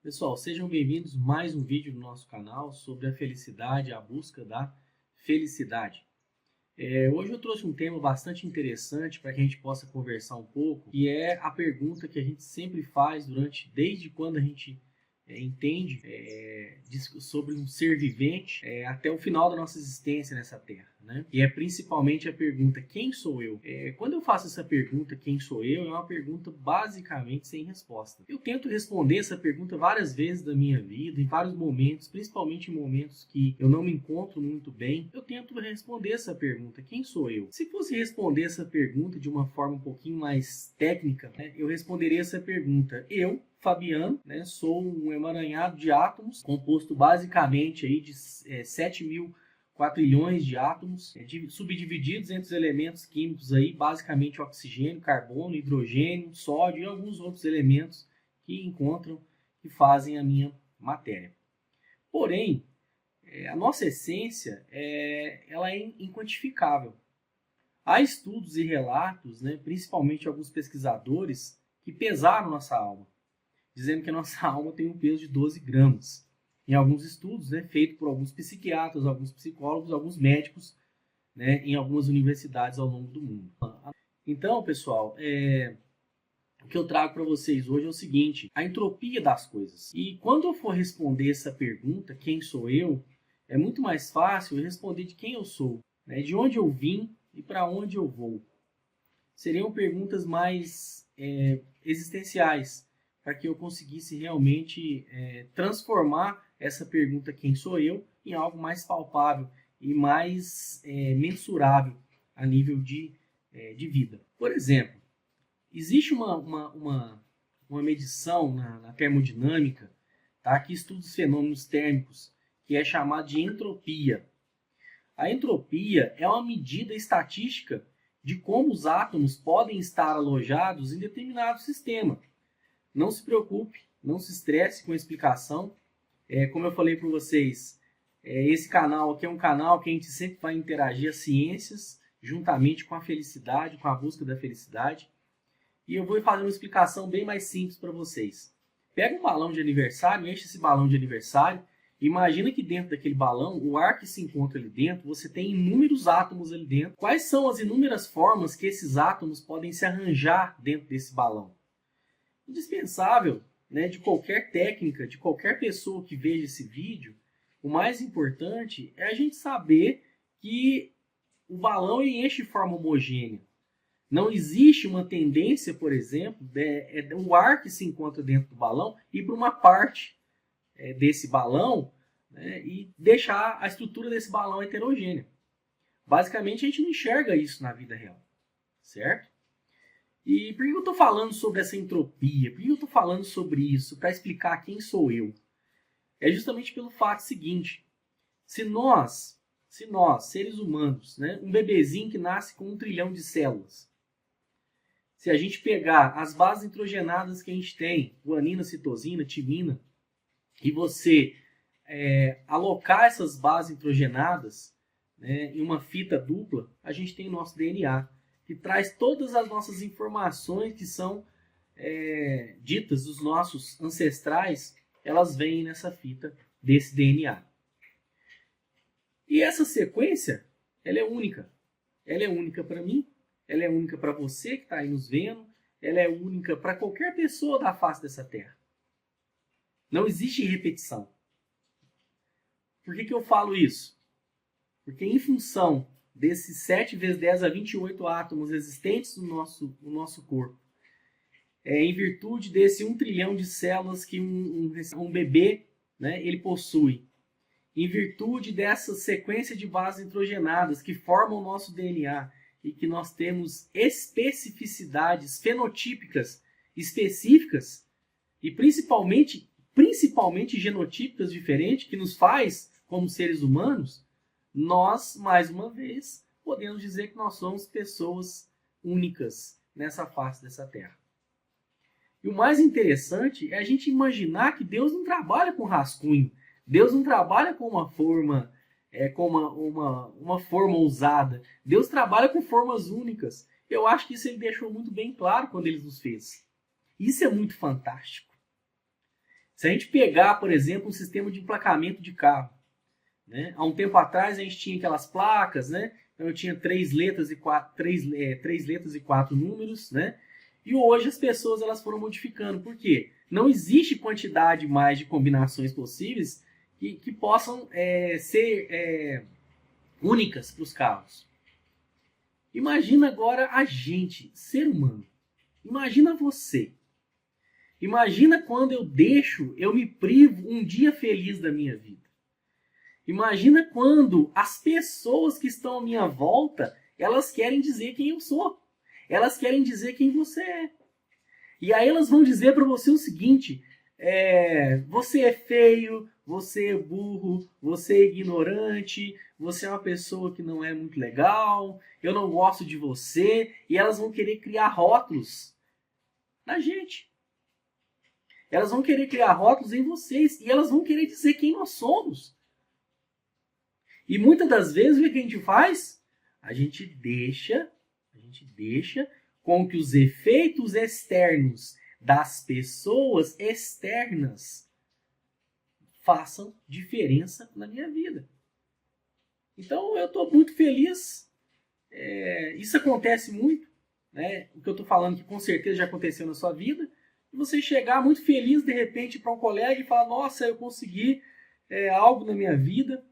Pessoal, sejam bem-vindos a mais um vídeo do nosso canal sobre a felicidade, a busca da felicidade. Hoje eu trouxe um tema bastante interessante para que a gente possa conversar um pouco, que é a pergunta que a gente sempre faz desde quando a gente entende sobre um ser vivente até o final da nossa existência nessa Terra, né? E é principalmente a pergunta, quem sou eu? Quando eu faço essa pergunta, quem sou eu, é uma pergunta basicamente sem resposta. Eu tento responder essa pergunta várias vezes da minha vida, em vários momentos, principalmente em momentos que eu não me encontro muito bem, eu tento responder essa pergunta, quem sou eu? Se fosse responder essa pergunta de uma forma um pouquinho mais técnica, né, eu responderia essa pergunta, Fabiano, né, sou um emaranhado de átomos, composto basicamente aí de 7.000 quatrilhões de átomos, subdivididos entre os elementos químicos aí, basicamente oxigênio, carbono, hidrogênio, sódio e alguns outros elementos que fazem a minha matéria. Porém, a nossa essência ela é inquantificável. Há estudos e relatos, né, principalmente alguns pesquisadores, que pesaram nossa alma, dizendo que a nossa alma tem um peso de 12 gramas. Em alguns estudos, né, feitos por alguns psiquiatras, alguns psicólogos, alguns médicos, né, em algumas universidades ao longo do mundo. Então, pessoal, o que eu trago para vocês hoje é o seguinte, a entropia das coisas. E quando eu for responder essa pergunta, quem sou eu, é muito mais fácil eu responder de quem eu sou, né, de onde eu vim e para onde eu vou. Seriam perguntas mais existenciais, para que eu conseguisse realmente transformar essa pergunta, quem sou eu, em algo mais palpável e mais mensurável a nível de vida. Por exemplo, existe uma medição na termodinâmica, tá, que estuda os fenômenos térmicos, que é chamada de entropia. A entropia é uma medida estatística de como os átomos podem estar alojados em determinado sistema. Não se preocupe, não se estresse com a explicação. Como eu falei para vocês, esse canal aqui é um canal que a gente sempre vai interagir as ciências juntamente com a felicidade, com a busca da felicidade. E eu vou fazer uma explicação bem mais simples para vocês. Pega um balão de aniversário, enche esse balão de aniversário. Imagina que dentro daquele balão, o ar que se encontra ali dentro, você tem inúmeros átomos ali dentro. Quais são as inúmeras formas que esses átomos podem se arranjar dentro desse balão? Indispensável, né, de qualquer técnica, de qualquer pessoa que veja esse vídeo, o mais importante é a gente saber que o balão enche de forma homogênea. Não existe uma tendência, por exemplo, o ar que se encontra dentro do balão ir para uma parte desse balão, né, e deixar a estrutura desse balão heterogênea. Basicamente, a gente não enxerga isso na vida real, certo? E por que eu estou falando sobre essa entropia? Por que eu estou falando sobre isso? Para explicar quem sou eu. É justamente pelo fato seguinte. Se nós, seres humanos, né, um bebezinho que nasce com 1 trilhão de células, se a gente pegar as bases nitrogenadas que a gente tem, guanina, citosina, timina, e você alocar essas bases nitrogenadas, né, em uma fita dupla, a gente tem o nosso DNA, que traz todas as nossas informações que são ditas dos nossos ancestrais, elas vêm nessa fita desse DNA. E essa sequência, ela é única. Ela é única para mim, ela é única para você que está aí nos vendo, ela é única para qualquer pessoa da face dessa terra. Não existe repetição. Por que eu falo isso? Porque em função desses 7 vezes 10 a 28 átomos existentes no nosso corpo, em virtude desse 1 trilhão de células que um bebê, né, ele possui, em virtude dessa sequência de bases nitrogenadas que formam o nosso DNA e que nós temos especificidades fenotípicas específicas e principalmente genotípicas diferentes, que nos faz, como seres humanos, nós, mais uma vez, podemos dizer que nós somos pessoas únicas nessa face dessa terra. E o mais interessante é a gente imaginar que Deus não trabalha com rascunho. Deus não trabalha com uma forma, uma forma ousada. Deus trabalha com formas únicas. Eu acho que isso ele deixou muito bem claro quando ele nos fez. Isso é muito fantástico. Se a gente pegar, por exemplo, um sistema de emplacamento de carro, né? Há um tempo atrás a gente tinha aquelas placas, né? Então eu tinha três letras e quatro números, né? E hoje as pessoas elas foram modificando. Por quê? Não existe quantidade mais de combinações possíveis que possam ser únicas para os carros. Imagina agora a gente, ser humano. Imagina você. Imagina quando eu me privo um dia feliz da minha vida. Imagina quando as pessoas que estão à minha volta, elas querem dizer quem eu sou. Elas querem dizer quem você é. E aí elas vão dizer para você o seguinte, você é feio, você é burro, você é ignorante, você é uma pessoa que não é muito legal, eu não gosto de você, e elas vão querer criar rótulos na gente. Elas vão querer criar rótulos em vocês, e elas vão querer dizer quem nós somos. E muitas das vezes o que a gente faz? A gente deixa com que os efeitos externos das pessoas externas façam diferença na minha vida. Então eu estou muito feliz. Isso acontece muito, né? O que eu estou falando que com certeza já aconteceu na sua vida. E você chegar muito feliz de repente para um colega e falar: nossa, eu consegui algo na minha vida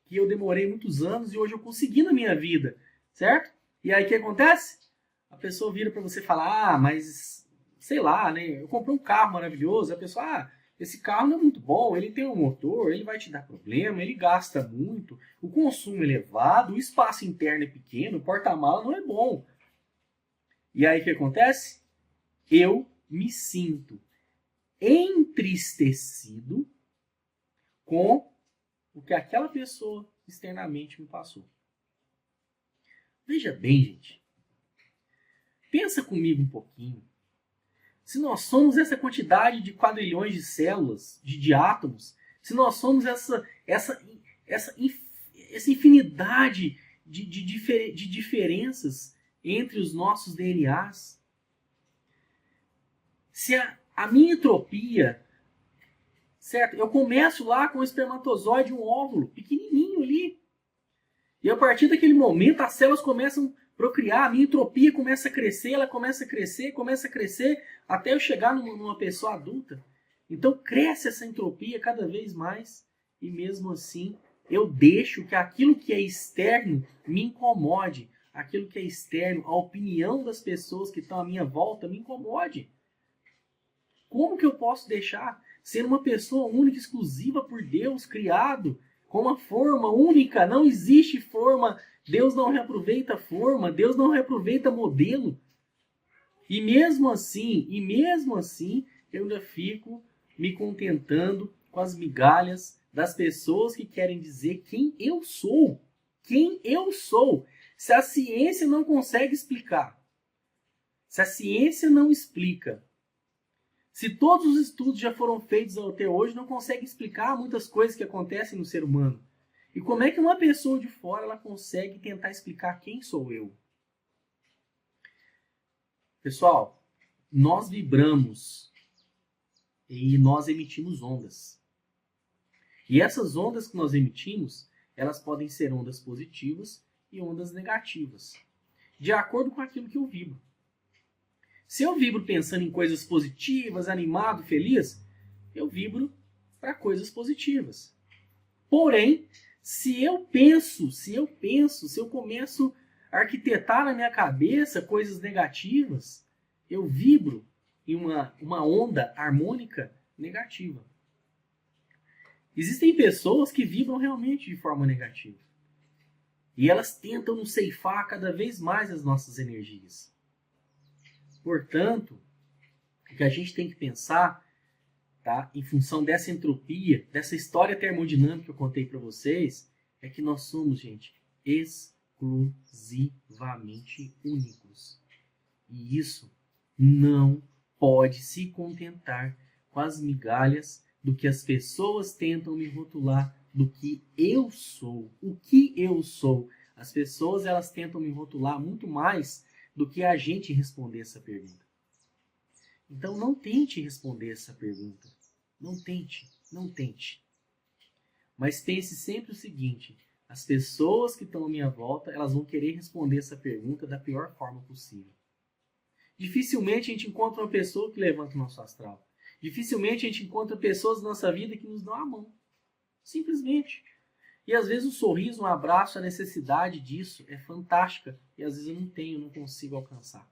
que eu demorei muitos anos e hoje eu consegui na minha vida, certo? E aí o que acontece? A pessoa vira para você e fala: ah, mas sei lá, né? Eu comprei um carro maravilhoso. A pessoa: esse carro não é muito bom, ele tem um motor, ele vai te dar problema, ele gasta muito, o consumo é elevado, o espaço interno é pequeno, o porta-mala não é bom. E aí o que acontece? Eu me sinto entristecido com o que aquela pessoa externamente me passou. Veja bem, gente. Pensa comigo um pouquinho. Se nós somos essa quantidade de quadrilhões de células, de átomos, se nós somos essa infinidade de diferenças entre os nossos DNAs, se a minha entropia, certo? Eu começo lá com o espermatozoide, um óvulo pequenininho ali, e a partir daquele momento as células começam a procriar, a minha entropia começa a crescer, ela começa a crescer, até eu chegar numa pessoa adulta. Então cresce essa entropia cada vez mais, e mesmo assim eu deixo que aquilo que é externo me incomode, aquilo que é externo, a opinião das pessoas que estão à minha volta me incomode. Como que eu posso deixar ser uma pessoa única, exclusiva por Deus, criado com uma forma única? Não existe forma. Deus não reaproveita forma. Deus não reaproveita modelo. E mesmo assim, eu ainda fico me contentando com as migalhas das pessoas que querem dizer quem eu sou. Quem eu sou. Se a ciência não consegue explicar, se a ciência não explica, se todos os estudos já foram feitos até hoje, não conseguem explicar muitas coisas que acontecem no ser humano. E como é que uma pessoa de fora ela consegue tentar explicar quem sou eu? Pessoal, nós vibramos e nós emitimos ondas. E essas ondas que nós emitimos, elas podem ser ondas positivas e ondas negativas, de acordo com aquilo que eu vibro. Se eu vibro pensando em coisas positivas, animado, feliz, eu vibro para coisas positivas. Porém, se eu começo a arquitetar na minha cabeça coisas negativas, eu vibro em uma onda harmônica negativa. Existem pessoas que vibram realmente de forma negativa. E elas tentam nos ceifar cada vez mais as nossas energias. Portanto, o que a gente tem que pensar, tá, em função dessa entropia, dessa história termodinâmica que eu contei para vocês, é que nós somos, gente, exclusivamente únicos. E isso não pode se contentar com as migalhas do que as pessoas tentam me rotular do que eu sou. O que eu sou? As pessoas elas tentam me rotular muito mais do que a gente responder essa pergunta. Então não tente responder essa pergunta. Não tente, não tente. Mas pense sempre o seguinte: as pessoas que estão à minha volta, elas vão querer responder essa pergunta da pior forma possível. Dificilmente a gente encontra uma pessoa que levanta o nosso astral. Dificilmente a gente encontra pessoas na nossa vida que nos dão a mão. Simplesmente. E às vezes o sorriso, um abraço, a necessidade disso é fantástica. E às vezes eu não tenho, não consigo alcançar.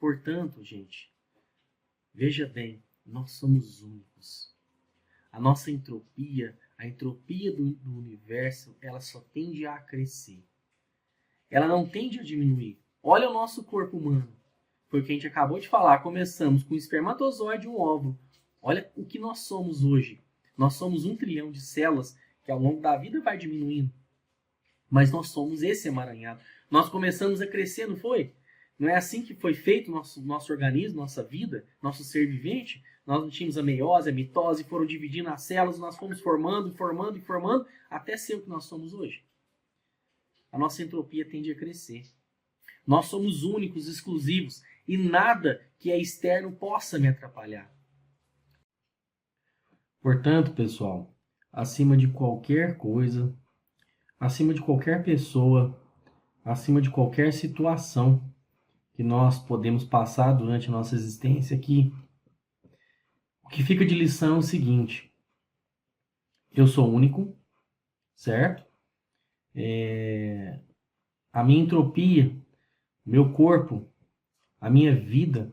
Portanto, gente, veja bem, nós somos únicos. A nossa entropia, a entropia do universo, ela só tende a crescer. Ela não tende a diminuir. Olha o nosso corpo humano. Foi o que a gente acabou de falar. Começamos com um espermatozoide e um óvulo. Olha o que nós somos hoje. Nós somos 1 trilhão de células que ao longo da vida vai diminuindo. Mas nós somos esse emaranhado. Nós começamos a crescer, não foi? Não é assim que foi feito nosso organismo, nossa vida, nosso ser vivente? Nós não tínhamos a meiose, a mitose, foram dividindo as células, nós fomos formando, até ser o que nós somos hoje. A nossa entropia tende a crescer. Nós somos únicos, exclusivos, e nada que é externo possa me atrapalhar. Portanto, pessoal, acima de qualquer coisa, acima de qualquer pessoa, acima de qualquer situação que nós podemos passar durante a nossa existência aqui, o que fica de lição é o seguinte: eu sou único, certo? A minha entropia, meu corpo, a minha vida,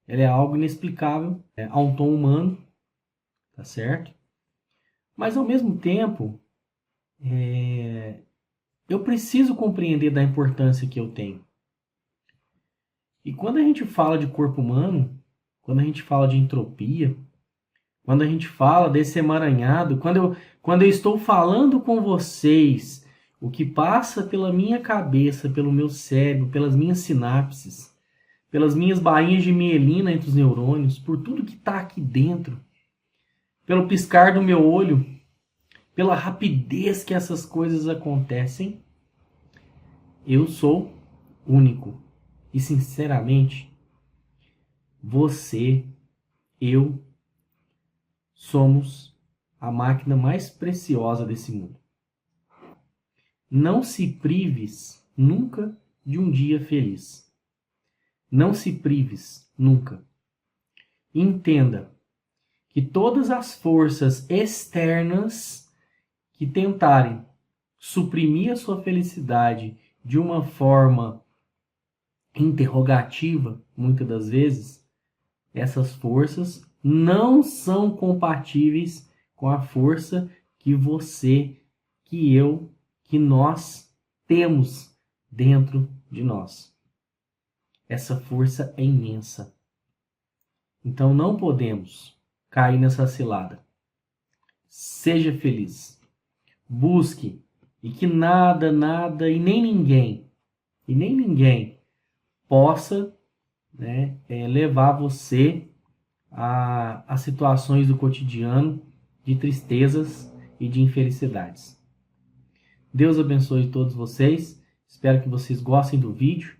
ela é algo inexplicável a um tom humano, tá certo? Mas ao mesmo tempo, eu preciso compreender da importância que eu tenho. E quando a gente fala de corpo humano, quando a gente fala de entropia, quando a gente fala desse emaranhado, quando eu estou falando com vocês, o que passa pela minha cabeça, pelo meu cérebro, pelas minhas sinapses, pelas minhas bainhas de mielina entre os neurônios, por tudo que está aqui dentro, pelo piscar do meu olho, pela rapidez que essas coisas acontecem, eu sou único. E sinceramente, você, eu, somos a máquina mais preciosa desse mundo. Não se prives nunca de um dia feliz. Não se prives nunca. Entenda que todas as forças externas que tentarem suprimir a sua felicidade de uma forma interrogativa, muitas das vezes, essas forças não são compatíveis com a força que você, que eu, que nós temos dentro de nós. Essa força é imensa. Então não podemos cair nessa cilada. Seja feliz. Busque. E que nada e nem ninguém possa levar você a situações do cotidiano de tristezas e de infelicidades. Deus abençoe todos vocês. Espero que vocês gostem do vídeo.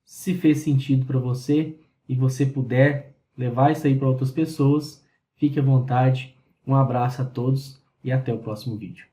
Se fez sentido para você e você puder levar isso aí para outras pessoas, fique à vontade. Um abraço a todos e até o próximo vídeo.